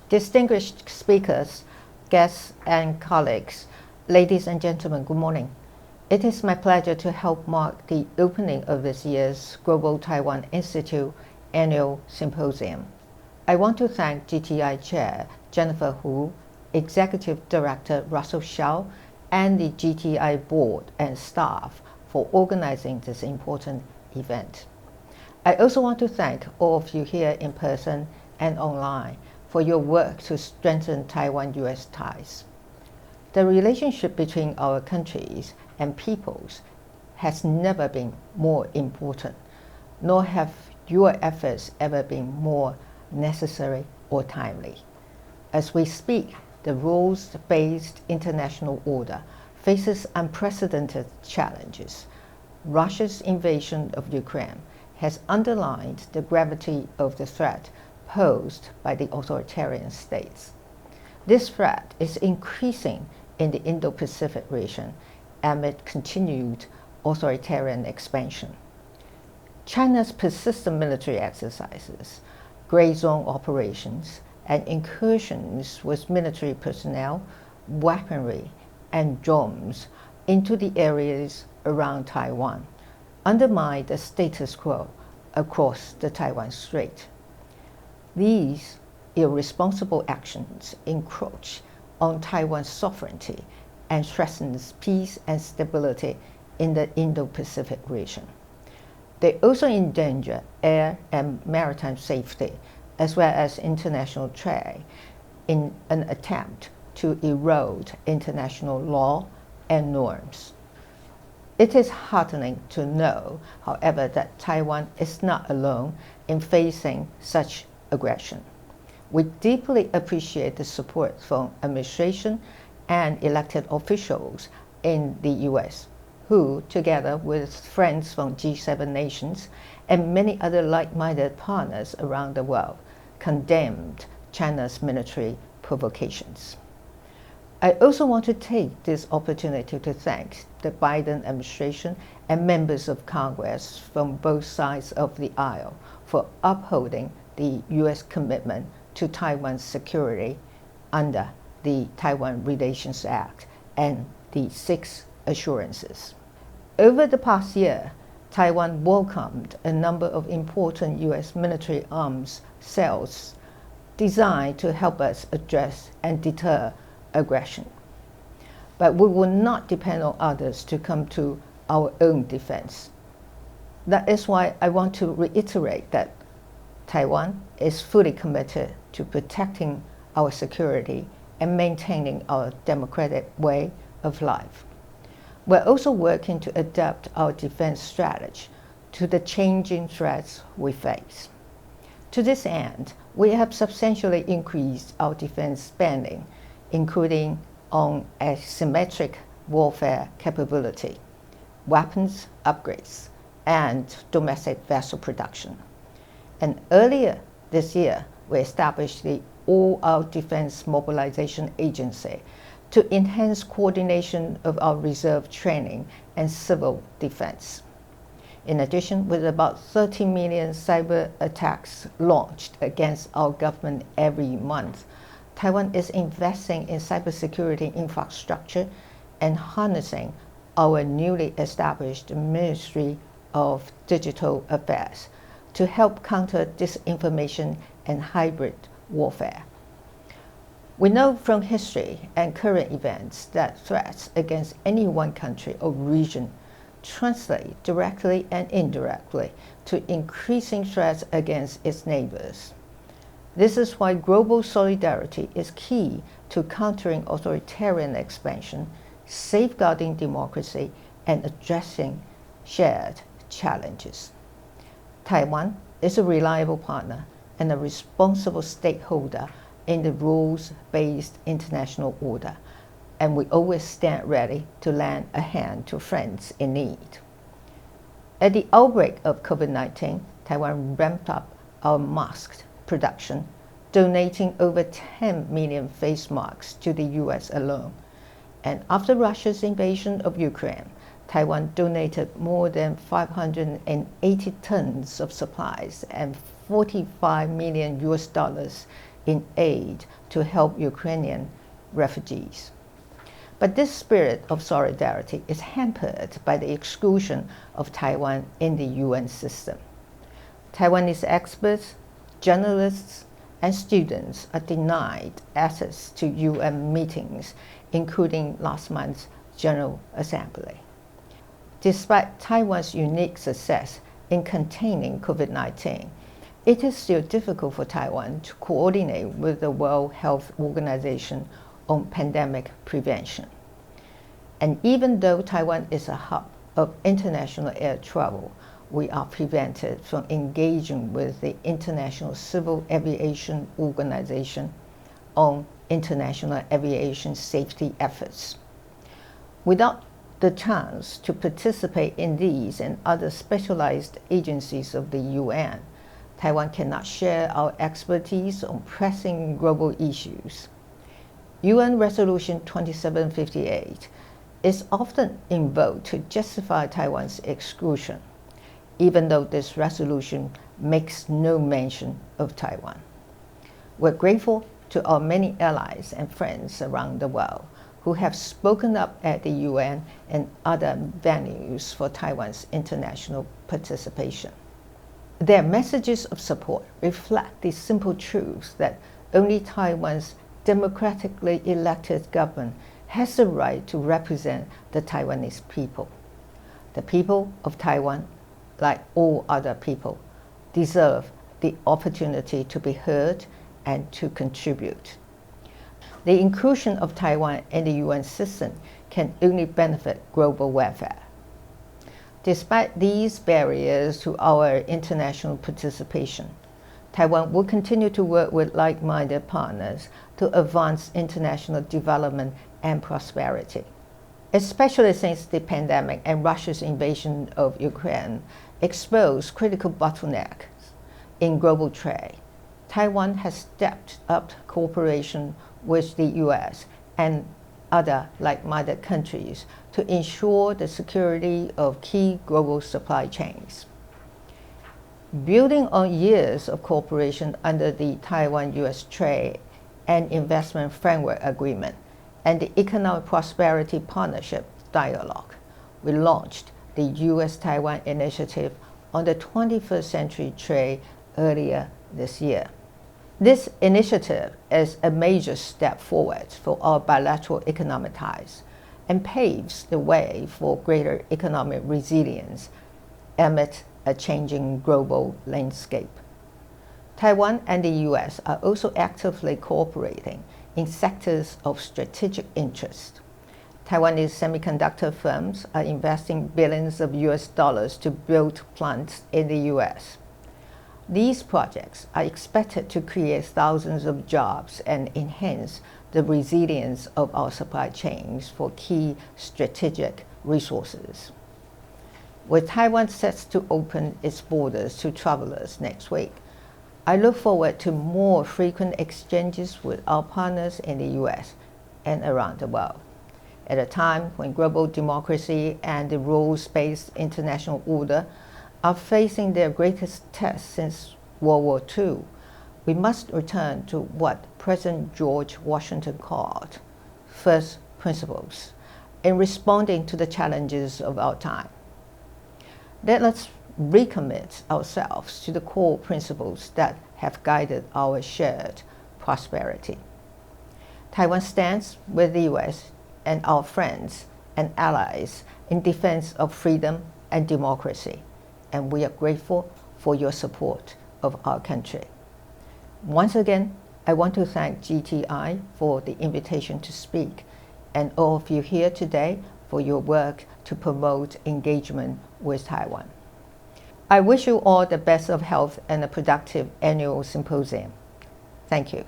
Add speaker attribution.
Speaker 1: Distinguished speakers, guests, and colleagues, ladies and gentlemen, good morning. It is my pleasure to help mark the opening of this year's Global Taiwan Institute Annual Symposium. I want to thank GTI Chair Jennifer Hu, Executive Director Russell Hsiao, and the GTI Board and staff for organizing this important event. I also want to thank all of you here in person and online for your work to strengthen Taiwan-US ties. The relationship between our countries and peoples has never been more important, nor have your efforts ever been more necessary or timely. As we speak, the rules-based international order faces unprecedented challenges. Russia's invasion of Ukraine has underlined the gravity of the threat posed by the authoritarian states. This threat is increasing in the Indo-Pacific region amid continued authoritarian expansion. China's persistent military exercises, gray zone operations, and incursions with military personnel, weaponry, and drones into the areas around Taiwan undermine the status quo across the Taiwan Strait. These irresponsible actions encroach on Taiwan's sovereignty and threatens peace and stability in the Indo-Pacific region. They also endanger air and maritime safety, as well as international trade, in an attempt to erode international law and norms. It is heartening to know, however, that Taiwan is not alone in facing such aggression. We deeply appreciate the support from administration and elected officials in the US, who, together with friends from G7 nations and many other like-minded partners around the world, condemned China's military provocations. I also want to take this opportunity to thank the Biden administration and members of Congress from both sides of the aisle for upholding the US commitment to Taiwan's security under the Taiwan Relations Act and the 6 assurances. Over the past year, Taiwan welcomed a number of important US military arms sales designed to help us address and deter aggression. But we will not depend on others to come to our own defense. That is why I want to reiterate that Taiwan is fully committed to protecting our security and maintaining our democratic way of life. We're also working to adapt our defense strategy to the changing threats we face. To this end, we have substantially increased our defense spending, including on asymmetric warfare capability, weapons upgrades, and domestic vessel production. And earlier this year, we established the All-Out Defense Mobilization Agency to enhance coordination of our reserve training and civil defense. In addition, with about 30 million cyber attacks launched against our government every month, Taiwan is investing in cybersecurity infrastructure and harnessing our newly established Ministry of Digital Affairs to help counter disinformation and hybrid warfare. We know from history and current events that threats against any one country or region translate directly and indirectly to increasing threats against its neighbors. This is why global solidarity is key to countering authoritarian expansion, safeguarding democracy, and addressing shared challenges. Taiwan is a reliable partner and a responsible stakeholder in the rules-based international order, and we always stand ready to lend a hand to friends in need. At the outbreak of COVID-19, Taiwan ramped up our mask production, donating over 10 million face masks to the US alone. And after Russia's invasion of Ukraine, Taiwan donated more than 580 tons of supplies and $45 million in aid to help Ukrainian refugees. But this spirit of solidarity is hampered by the exclusion of Taiwan in the UN system. Taiwanese experts, journalists, and students are denied access to UN meetings, including last month's General Assembly. Despite Taiwan's unique success in containing COVID-19, it is still difficult for Taiwan to coordinate with the World Health Organization on pandemic prevention. And even though Taiwan is a hub of international air travel, we are prevented from engaging with the International Civil Aviation Organization on international aviation safety efforts. Without the chance to participate in these and other specialized agencies of the UN, Taiwan cannot share our expertise on pressing global issues. UN Resolution 2758 is often invoked to justify Taiwan's exclusion, even though this resolution makes no mention of Taiwan. We're grateful to our many allies and friends around the world who have spoken up at the UN and other venues for Taiwan's international participation. Their messages of support reflect the simple truth that only Taiwan's democratically elected government has the right to represent the Taiwanese people. The people of Taiwan, like all other people, deserve the opportunity to be heard and to contribute. The inclusion of Taiwan in the UN system can only benefit global welfare. Despite these barriers to our international participation, Taiwan will continue to work with like-minded partners to advance international development and prosperity. Especially since the pandemic and Russia's invasion of Ukraine exposed critical bottlenecks in global trade, Taiwan has stepped up cooperation with the US and other like-minded countries to ensure the security of key global supply chains. Building on years of cooperation under the Taiwan-US Trade and Investment Framework Agreement and the Economic Prosperity Partnership Dialogue, we launched the US-Taiwan Initiative on the 21st Century Trade earlier this year. This initiative is a major step forward for our bilateral economic ties and paves the way for greater economic resilience amid a changing global landscape. Taiwan and the US are also actively cooperating in sectors of strategic interest. Taiwanese semiconductor firms are investing billions of US dollars to build plants in the US. These projects are expected to create thousands of jobs and enhance the resilience of our supply chains for key strategic resources. With Taiwan set to open its borders to travelers next week, I look forward to more frequent exchanges with our partners in the US and around the world. At a time when global democracy and the rules-based international order are facing their greatest test since World War II, we must return to what President George Washington called first principles in responding to the challenges of our time. Let us recommit ourselves to the core principles that have guided our shared prosperity. Taiwan stands with the US and our friends and allies in defense of freedom and democracy, and we are grateful for your support of our country. Once again, I want to thank GTI for the invitation to speak, and all of you here today for your work to promote engagement with Taiwan. I wish you all the best of health and a productive annual symposium. Thank you.